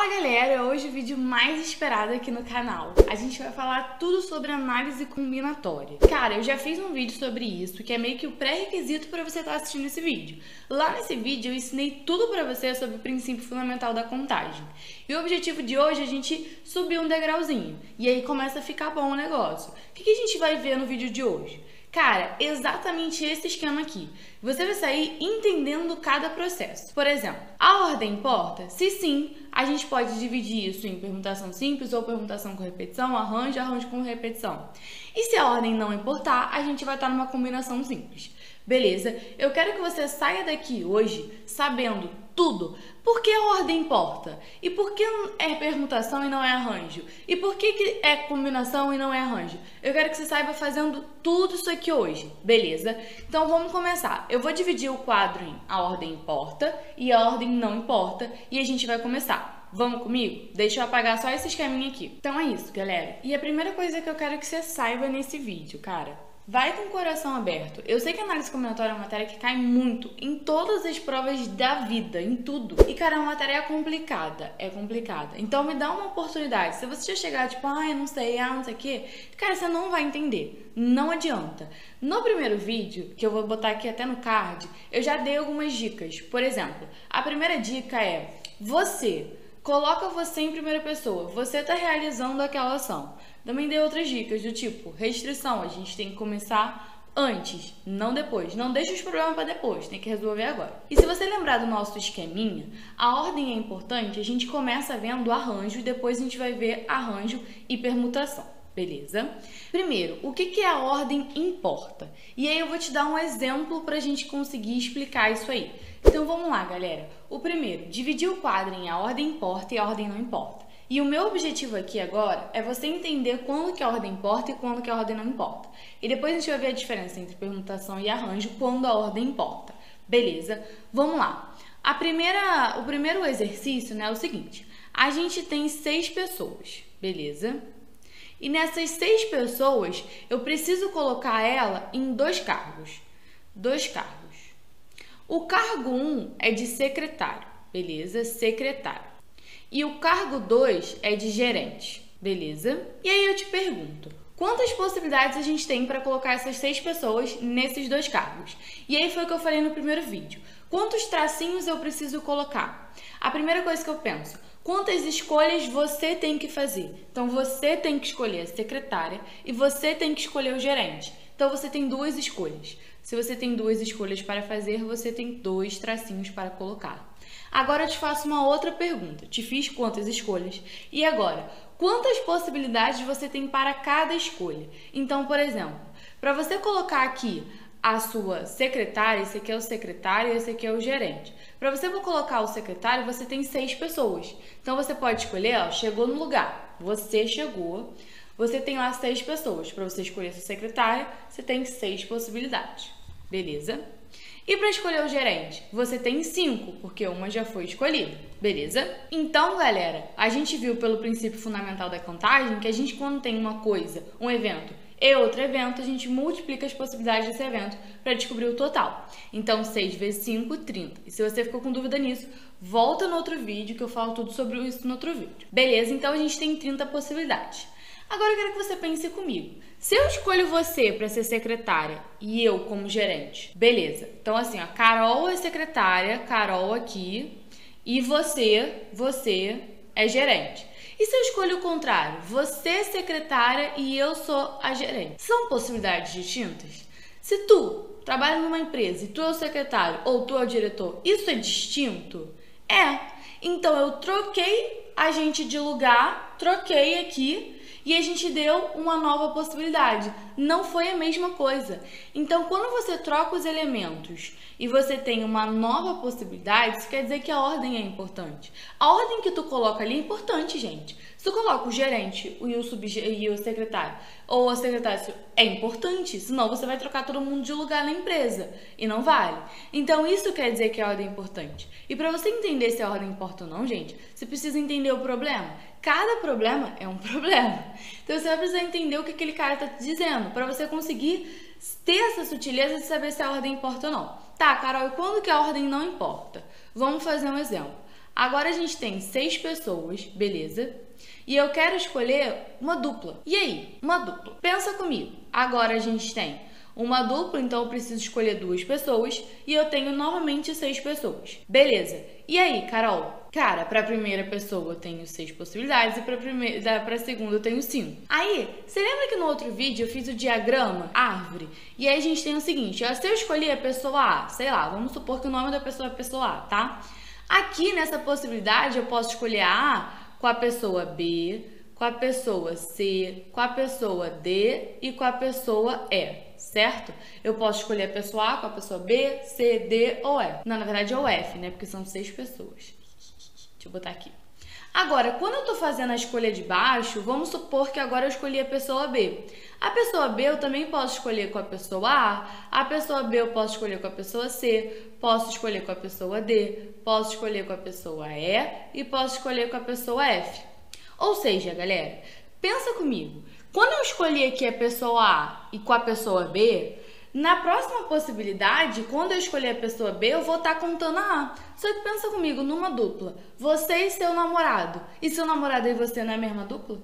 Fala galera, hoje o vídeo mais esperado aqui no canal. A gente vai falar tudo sobre análise combinatória. Cara, eu já fiz um vídeo sobre isso, que é meio que o pré-requisito para você estar assistindo esse vídeo. Lá nesse vídeo eu ensinei tudo para você sobre o princípio fundamental da contagem. E o objetivo de hoje é a gente subir um degrauzinho. E aí começa a ficar bom o negócio. O que a gente vai ver no vídeo de hoje? Cara, exatamente esse esquema aqui. Você vai sair entendendo cada processo. Por exemplo, a ordem importa? Se sim, a gente pode dividir isso em permutação simples ou permutação com repetição, arranjo com repetição. E se a ordem não importar, a gente vai estar numa combinação simples. Beleza? Eu quero que você saia daqui hoje sabendo tudo. Por que a ordem importa? E por que é permutação e não é arranjo? E por que é combinação e não é arranjo? Eu quero que você saiba fazendo tudo isso aqui hoje, beleza? Então vamos começar. Eu vou dividir o quadro em a ordem importa e a ordem não importa e a gente vai começar. Vamos comigo? Deixa eu apagar só esse esqueminha aqui. Então é isso, galera. E a primeira coisa que eu quero que você saiba nesse vídeo, cara, vai com o coração aberto. Eu sei que a análise combinatória é uma matéria que cai muito em todas as provas da vida, em tudo. E, cara, é uma matéria complicada, é complicada. Então, me dá uma oportunidade. Se você já chegar, tipo, eu não sei, não sei o quê, cara, você não vai entender. Não adianta. No primeiro vídeo, que eu vou botar aqui até no card, eu já dei algumas dicas. Por exemplo, a primeira dica é coloca você em primeira pessoa. Você está realizando aquela ação. Também dei outras dicas do tipo restrição. A gente tem que começar antes, não depois. Não deixa os problemas para depois, tem que resolver agora. E se você lembrar do nosso esqueminha, a ordem é importante. A gente começa vendo arranjo e depois a gente vai ver arranjo e permutação. Beleza? Primeiro, o que a ordem importa? E aí eu vou te dar um exemplo para a gente conseguir explicar isso aí. Então vamos lá, galera. O primeiro, dividir o quadro em a ordem importa e a ordem não importa. E o meu objetivo aqui agora é você entender quando que a ordem importa e quando que a ordem não importa. E depois a gente vai ver a diferença entre permutação e arranjo quando a ordem importa. Beleza? Vamos lá. O primeiro exercício, né, é o seguinte. A gente tem 6 pessoas, beleza? E nessas 6 pessoas, eu preciso colocar ela em 2 cargos. 2 cargos. O cargo 1 é de secretário, beleza? Secretário. E o cargo 2 é de gerente, beleza? E aí eu te pergunto, quantas possibilidades a gente tem para colocar essas 6 pessoas nesses 2 cargos? E aí foi o que eu falei no primeiro vídeo. Quantos tracinhos eu preciso colocar? A primeira coisa que eu penso, quantas escolhas você tem que fazer? Então, você tem que escolher a secretária e você tem que escolher o gerente. Então, você tem 2 escolhas. Se você tem 2 escolhas para fazer, você tem 2 tracinhos para colocar. Agora eu te faço uma outra pergunta. Te fiz quantas escolhas? E agora, quantas possibilidades você tem para cada escolha? Então, por exemplo, para você colocar aqui a sua secretária, esse aqui é o secretário e esse aqui é o gerente. Para você colocar o secretário, você tem 6 pessoas. Então, você pode escolher, chegou no lugar. Você chegou, você tem lá 6 pessoas. Para você escolher sua secretária, você tem 6 possibilidades. Beleza? E para escolher o gerente, você tem 5, porque uma já foi escolhida, beleza? Então, galera, a gente viu pelo princípio fundamental da contagem que a gente, quando tem uma coisa, um evento e outro evento, a gente multiplica as possibilidades desse evento para descobrir o total. Então, 6 vezes 5, 30. E se você ficou com dúvida nisso, volta no outro vídeo que eu falo tudo sobre isso no outro vídeo. Beleza? Então, a gente tem 30 possibilidades. Agora eu quero que você pense comigo. Se eu escolho você para ser secretária e eu como gerente, beleza. Então assim, Carol é secretária, Carol aqui, e você é gerente. E se eu escolho o contrário? Você é secretária e eu sou a gerente. São possibilidades distintas? Se tu trabalha numa empresa e tu é o secretário ou tu é o diretor, isso é distinto? É. Então eu troquei a gente de lugar, troquei aqui, e a gente deu uma nova possibilidade. Não foi a mesma coisa. Então, quando você troca os elementos e você tem uma nova possibilidade, isso quer dizer que a ordem é importante. A ordem que tu coloca ali é importante, gente. Se tu coloca o gerente e o secretário, ou a secretária, é importante, senão você vai trocar todo mundo de lugar na empresa, e não vale. Então, isso quer dizer que a ordem é importante. E para você entender se a ordem importa ou não, gente, você precisa entender o problema. Cada problema é um problema. Então, você vai precisar entender o que aquele cara está te dizendo, para você conseguir ter essa sutileza de saber se a ordem importa ou não. Tá, Carol, e quando que a ordem não importa? Vamos fazer um exemplo. Agora a gente tem 6 pessoas, beleza? E eu quero escolher uma dupla. E aí? Uma dupla. Pensa comigo. Agora a gente tem uma dupla, então eu preciso escolher 2 pessoas e eu tenho novamente 6 pessoas. Beleza. E aí, Carol? Cara, para a primeira pessoa eu tenho 6 possibilidades e para a segunda eu tenho 5. Aí, você lembra que no outro vídeo eu fiz o diagrama árvore? E aí a gente tem o seguinte, se eu escolher a pessoa A, sei lá, vamos supor que o nome da pessoa é a pessoa A, tá? Aqui nessa possibilidade eu posso escolher a A com a pessoa B, com a pessoa C, com a pessoa D e com a pessoa E, certo? Eu posso escolher a pessoa A com a pessoa B, C, D ou E. Não, na verdade é o F, né? Porque são 6 pessoas. Deixa eu botar aqui. Agora, quando eu tô fazendo a escolha de baixo, vamos supor que agora eu escolhi a pessoa B. A pessoa B eu também posso escolher com a pessoa A pessoa B eu posso escolher com a pessoa C, posso escolher com a pessoa D, posso escolher com a pessoa E e posso escolher com a pessoa F. Ou seja, galera, pensa comigo. Quando eu escolhi aqui a pessoa A e com a pessoa B, na próxima possibilidade, quando eu escolher a pessoa B, eu vou estar contando a A. Só que pensa comigo, numa dupla, você e seu namorado. E seu namorado e você não é a mesma dupla?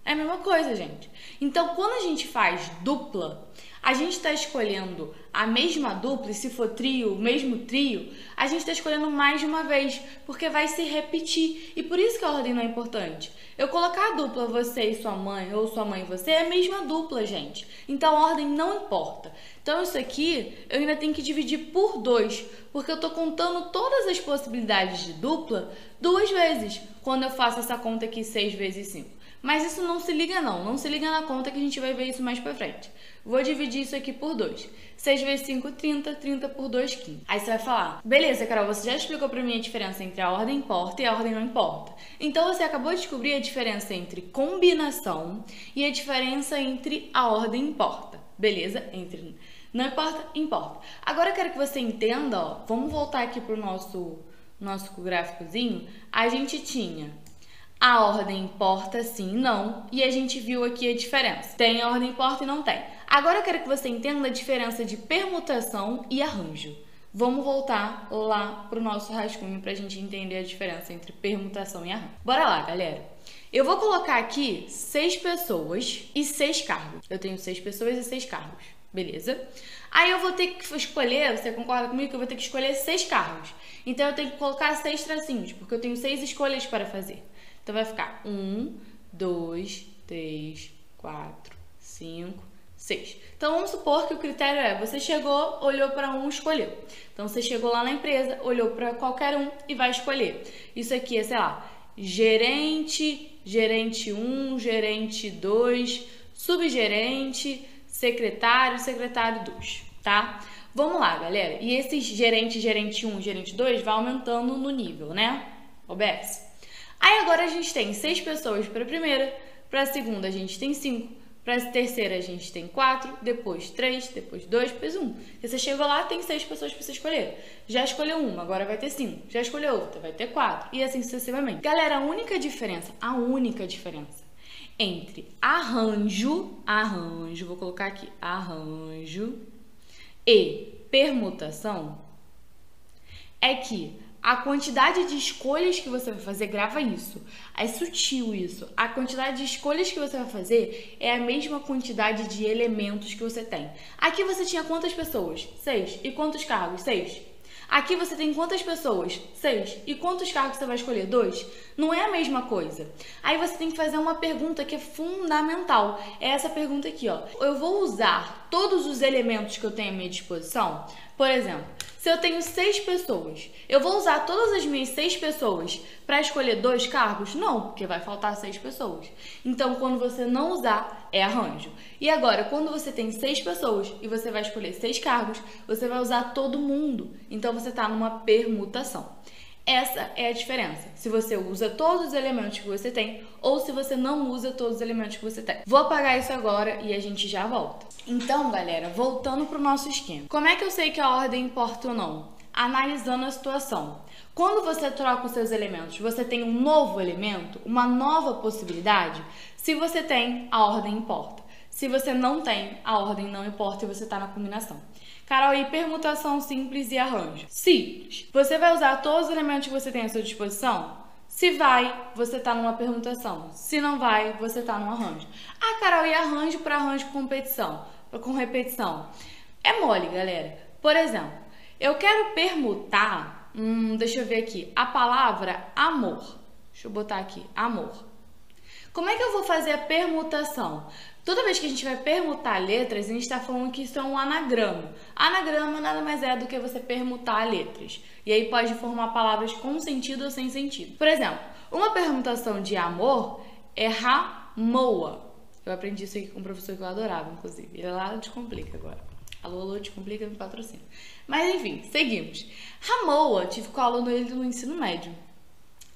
É a mesma coisa, gente. Então, quando a gente faz dupla, a gente está escolhendo a mesma dupla, e se for trio, o mesmo trio, a gente está escolhendo mais de uma vez, porque vai se repetir. E por isso que a ordem não é importante. Eu colocar a dupla você e sua mãe, ou sua mãe e você, é a mesma dupla, gente. Então, a ordem não importa. Então, isso aqui, eu ainda tenho que dividir por 2, porque eu estou contando todas as possibilidades de dupla 2 vezes, quando eu faço essa conta aqui 6 vezes 5. Mas isso não se liga não se liga na conta que a gente vai ver isso mais pra frente. Vou dividir isso aqui por 2. 6 vezes 5, 30, 30 por 2, 15. Aí você vai falar, beleza, Carol, você já explicou pra mim a diferença entre a ordem importa e a ordem não importa. Então você acabou de descobrir a diferença entre combinação e a diferença entre a ordem importa. Beleza? Entre não importa, importa. Agora eu quero que você entenda, vamos voltar aqui pro nosso gráficozinho. A gente tinha a ordem importa sim, não, e a gente viu aqui a diferença. Tem a ordem importa e não tem. Agora eu quero que você entenda a diferença de permutação e arranjo. Vamos voltar lá pro nosso rascunho pra gente entender a diferença entre permutação e arranjo. Bora lá, galera. Eu vou colocar aqui 6 pessoas e 6 cargos. Eu tenho 6 pessoas e 6 cargos, beleza? Aí eu vou ter que escolher, você concorda comigo que eu vou ter que escolher 6 cargos. Então eu tenho que colocar 6 tracinhos, porque eu tenho 6 escolhas para fazer. Então vai ficar 1, 2, 3, 4, 5, 6. Então vamos supor que o critério é, você chegou, olhou para um, escolheu. Então você chegou lá na empresa, olhou para qualquer um e vai escolher. Isso aqui é, sei lá, gerente, gerente 1, gerente 2, subgerente, secretário, secretário 2, tá? Vamos lá, galera. E esses gerente 1, gerente 2 vai aumentando no nível, né? OBS. Aí agora a gente tem 6 pessoas para a primeira, para a segunda a gente tem 5, para a terceira a gente tem 4, depois 3, depois 2, depois 1. Você chegou lá, tem 6 pessoas para você escolher. Já escolheu uma, agora vai ter 5. Já escolheu outra, vai ter 4. E assim sucessivamente. Galera, a única diferença entre arranjo, vou colocar aqui, arranjo e permutação é que a quantidade de escolhas que você vai fazer, grava isso. É sutil isso. A quantidade de escolhas que você vai fazer é a mesma quantidade de elementos que você tem. Aqui você tinha quantas pessoas? 6. E quantos cargos? 6. Aqui você tem quantas pessoas? 6. E quantos cargos você vai escolher? 2. Não é a mesma coisa. Aí você tem que fazer uma pergunta que é fundamental. É essa pergunta aqui, ó. Eu vou usar todos os elementos que eu tenho à minha disposição? Por exemplo, se eu tenho 6 pessoas, eu vou usar todas as minhas 6 pessoas para escolher 2 cargos? Não, porque vai faltar 6 pessoas. Então, quando você não usar, é arranjo. E agora, quando você tem 6 pessoas e você vai escolher 6 cargos, você vai usar todo mundo. Então, você está numa permutação. Essa é a diferença, se você usa todos os elementos que você tem ou se você não usa todos os elementos que você tem. Vou apagar isso agora e a gente já volta. Então, galera, voltando para o nosso esquema. Como é que eu sei que a ordem importa ou não? Analisando a situação. Quando você troca os seus elementos, você tem um novo elemento, uma nova possibilidade? Se você tem, a ordem importa. Se você não tem, a ordem não importa e você está na combinação. Carol, e permutação simples e arranjo? Simples. Você vai usar todos os elementos que você tem à sua disposição? Se vai, você está numa permutação. Se não vai, você está num arranjo. Ah, Carol, e arranjo para arranjo com repetição? É mole, galera. Por exemplo, eu quero permutar, deixa eu ver aqui, a palavra amor. Deixa eu botar aqui, amor. Como é que eu vou fazer a permutação? Toda vez que a gente vai permutar letras, a gente está falando que isso é um anagrama. Anagrama nada mais é do que você permutar letras. E aí pode formar palavras com sentido ou sem sentido. Por exemplo, uma permutação de amor é Ramoa. Eu aprendi isso aqui com um professor que eu adorava, inclusive. Ele é lá Descomplica agora. Alô, Descomplica, me patrocina. Mas enfim, seguimos. Ramoa, tive com aula no ensino médio.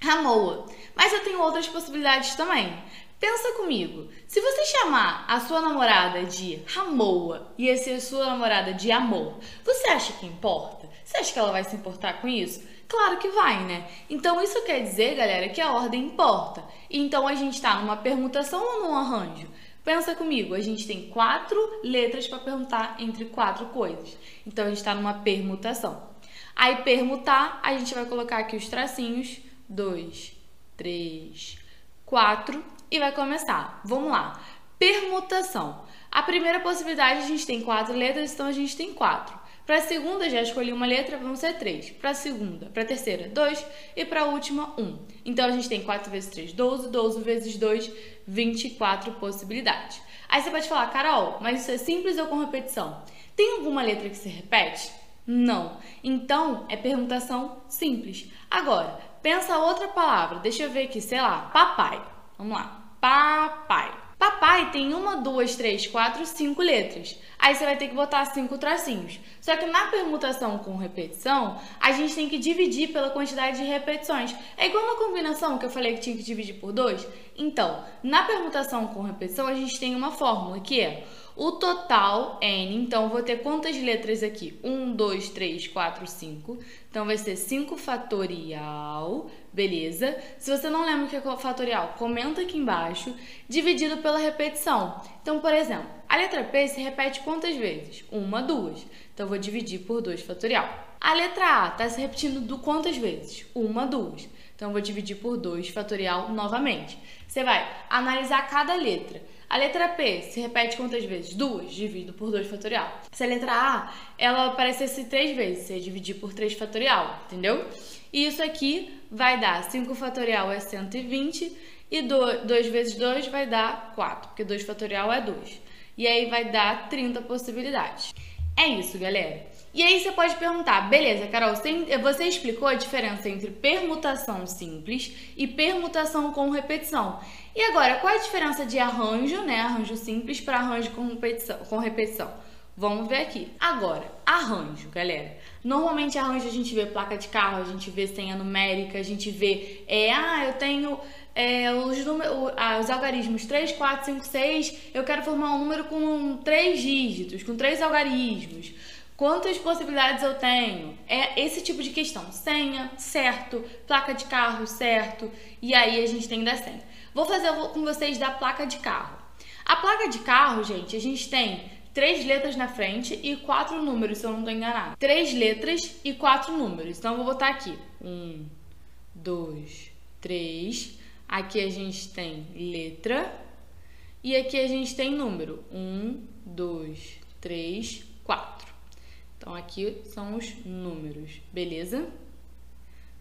Ramoa. Mas eu tenho outras possibilidades também. Pensa comigo, se você chamar a sua namorada de Ramoa e esse é a sua namorada de amor, você acha que importa? Você acha que ela vai se importar com isso? Claro que vai, né? Então isso quer dizer, galera, que a ordem importa. Então a gente está numa permutação ou num arranjo? Pensa comigo, a gente tem 4 letras para permutar entre 4 coisas. Então a gente está numa permutação. Aí permutar, a gente vai colocar aqui os tracinhos, 2, 3, 4 e vai começar. Vamos lá. Permutação. A primeira possibilidade a gente tem 4 letras, então a gente tem 4. Para a segunda já escolhi uma letra, vão ser 3. Para a segunda, para a terceira, 2 e para a última, 1. Então a gente tem 4 vezes 3, 12, 12 vezes 2, 24 possibilidades. Aí você pode falar, Carol, mas isso é simples ou com repetição? Tem alguma letra que se repete? Não. Então é permutação simples. Agora, pensa outra palavra. Deixa eu ver aqui, sei lá, papai. Vamos lá. Papai. Papai tem 1, 2, 3, 4, 5 letras. Aí você vai ter que botar 5 tracinhos. Só que na permutação com repetição, a gente tem que dividir pela quantidade de repetições. É igual na combinação que eu falei que tinha que dividir por 2. Então, na permutação com repetição, a gente tem uma fórmula que é o total N. Então, vou ter quantas letras aqui? 1, 2, 3, 4, 5. Então, vai ser 5 fatorial. Beleza? Se você não lembra o que é fatorial, comenta aqui embaixo. Dividido pela repetição. Então, por exemplo, a letra P se repete quantas vezes? 1, 2. Então, vou dividir por 2 fatorial. A letra A está se repetindo quantas vezes? 1, 2. Então, vou dividir por 2 fatorial novamente. Você vai analisar cada letra. A letra P se repete quantas vezes? 2, divido por 2 fatorial. Se a letra A, ela aparecesse 3 vezes, você dividir por 3 fatorial, entendeu? E isso aqui vai dar 5 fatorial é 120 e 2 vezes 2 vai dar 4, porque 2 fatorial é 2. E aí vai dar 30 possibilidades. É isso, galera. E aí você pode perguntar, beleza, Carol, você explicou a diferença entre permutação simples e permutação com repetição. E agora, qual é a diferença de arranjo, né? Arranjo simples para arranjo com repetição? Vamos ver aqui. Agora, arranjo, galera. Normalmente arranjo a gente vê placa de carro, a gente vê senha numérica, a gente vê, eu tenho os algarismos 3, 4, 5, 6, eu quero formar um número com 3 dígitos, com 3 algarismos. Quantas possibilidades eu tenho? É esse tipo de questão. Senha, certo. Placa de carro, certo. E aí a gente tem da senha. Vou fazer com vocês da placa de carro. A placa de carro, gente, a gente tem 3 letras na frente e 4 números, se eu não estou enganada. 3 letras e 4 números. Então, eu vou botar aqui. 1, 2, 3. Aqui a gente tem letra. E aqui a gente tem número. 1, 2, 3, 4. Então, aqui são os números, beleza?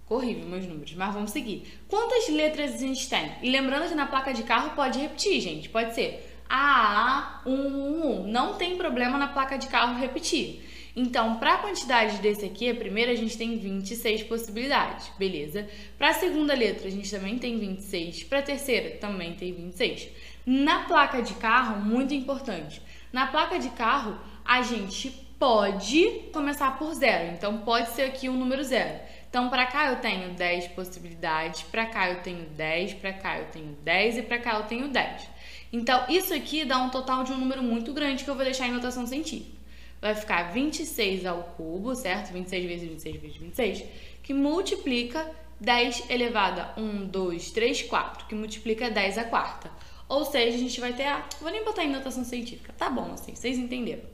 Horrível meus números, mas vamos seguir. Quantas letras a gente tem? E lembrando que na placa de carro pode repetir, gente. Pode ser A, 1, 1, 1. Não tem problema na placa de carro repetir. Então, para a quantidade desse aqui, a primeira a gente tem 26 possibilidades, beleza? Para a segunda letra a gente também tem 26. Para a terceira também tem 26. Na placa de carro, muito importante. Na placa de carro, a gente pode começar por 0. Então, pode ser aqui o número 0. Então, para cá eu tenho 10 possibilidades, para cá eu tenho 10, para cá eu tenho 10 e para cá eu tenho 10. Então, isso aqui dá um total de um número muito grande que eu vou deixar em notação científica. Vai ficar 26 ao cubo, certo? 26 vezes 26 vezes 26, que multiplica 10 elevado a 1, 2, 3, 4, que multiplica 10 à quarta. Ou seja, a gente vai ter vou nem botar em notação científica, tá bom assim, vocês entenderam.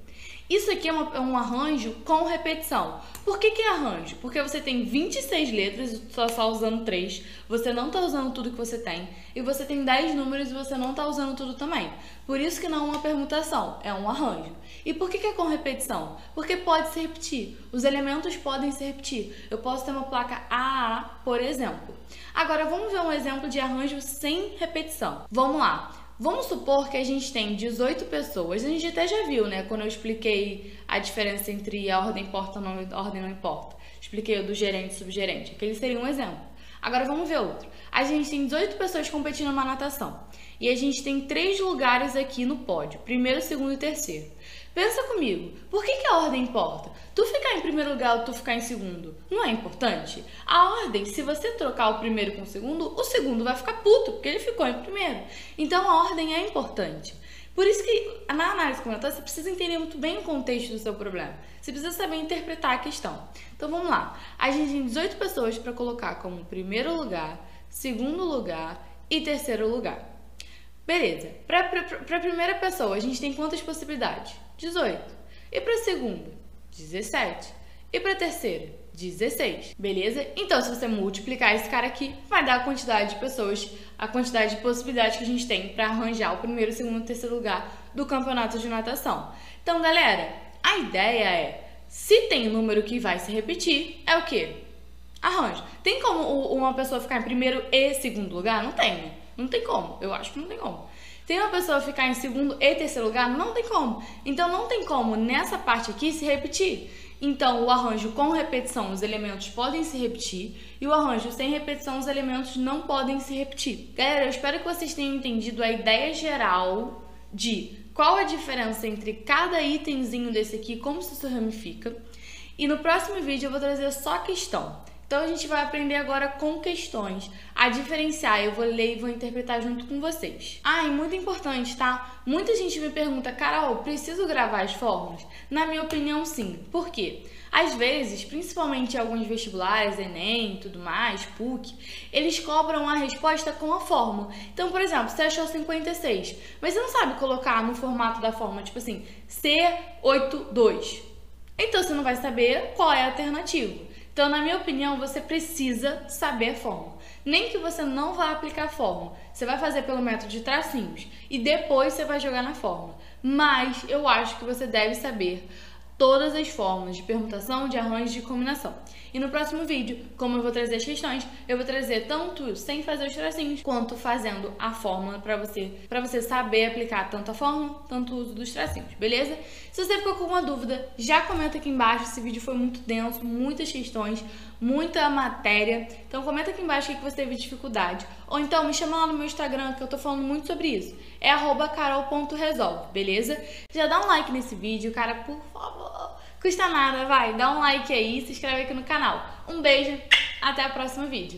Isso aqui é um arranjo com repetição. Por que é arranjo? Porque você tem 26 letras e só está usando 3, você não está usando tudo que você tem, e você tem 10 números e você não está usando tudo também. Por isso que não é uma permutação, é um arranjo. E por que é com repetição? Porque pode se repetir, os elementos podem se repetir. Eu posso ter uma placa AA, por exemplo. Agora vamos ver um exemplo de arranjo sem repetição. Vamos lá. Vamos supor que a gente tem 18 pessoas, a gente até já viu, né, quando eu expliquei a diferença entre a ordem importa ou a ordem não importa. Expliquei o do gerente e subgerente, aquele seria um exemplo. Agora vamos ver outro. A gente tem 18 pessoas competindo numa natação e a gente tem 3 lugares aqui no pódio, primeiro, segundo e terceiro. Pensa comigo, por que a ordem importa? Tu ficar em primeiro lugar ou tu ficar em segundo, não é importante? A ordem, se você trocar o primeiro com o segundo vai ficar puto, porque ele ficou em primeiro. Então a ordem é importante. Por isso que na análise comunitária você precisa entender muito bem o contexto do seu problema. Você precisa saber interpretar a questão. Então vamos lá. A gente tem 18 pessoas para colocar como primeiro lugar, segundo lugar e terceiro lugar. Beleza. Para a primeira pessoa, a gente tem quantas possibilidades? 18. E para a segunda? 17. E para a terceira? 16. Beleza? Então, se você multiplicar esse cara aqui, vai dar a quantidade de pessoas, a quantidade de possibilidades que a gente tem para arranjar o primeiro, segundo e terceiro lugar do campeonato de natação. Então, galera, a ideia é, se tem um número que vai se repetir, é o quê? Arranjo. Tem como uma pessoa ficar em primeiro e segundo lugar? Não tem, né? Não tem como. Eu acho que não tem como. Tem uma pessoa ficar em segundo e terceiro lugar? Não tem como. Então, não tem como nessa parte aqui se repetir. Então, o arranjo com repetição, os elementos podem se repetir. E o arranjo sem repetição, os elementos não podem se repetir. Galera, eu espero que vocês tenham entendido a ideia geral de qual a diferença entre cada itemzinho desse aqui, como se isso ramifica. E no próximo vídeo eu vou trazer só a questão. Então, a gente vai aprender agora com questões a diferenciar. Eu vou ler e vou interpretar junto com vocês. Ah, e muito importante, tá? Muita gente me pergunta, Carol, preciso gravar as fórmulas? Na minha opinião, sim. Por quê? Às vezes, principalmente alguns vestibulares, Enem e tudo mais, PUC, eles cobram a resposta com a fórmula. Então, por exemplo, você achou 56, mas você não sabe colocar no formato da fórmula, tipo assim, C82. Então, você não vai saber qual é a alternativa. Então, na minha opinião, você precisa saber a fórmula. Nem que você não vá aplicar a fórmula. Você vai fazer pelo método de tracinhos e depois você vai jogar na fórmula. Mas eu acho que você deve saber todas as fórmulas de permutação, de arranjo e de combinação. E no próximo vídeo, como eu vou trazer as questões, eu vou trazer tanto sem fazer os tracinhos, quanto fazendo a fórmula para você saber aplicar tanto a fórmula, tanto o uso dos tracinhos, beleza? Se você ficou com alguma dúvida, já comenta aqui embaixo. Esse vídeo foi muito denso, muitas questões, muita matéria. Então comenta aqui embaixo o que você teve dificuldade. Ou então me chama lá no meu Instagram, que eu tô falando muito sobre isso. É @carol.resolve, beleza? Já dá um like nesse vídeo, cara, por favor. Custa nada, vai, dá um like aí, se inscreve aqui no canal. Um beijo, até o próximo vídeo.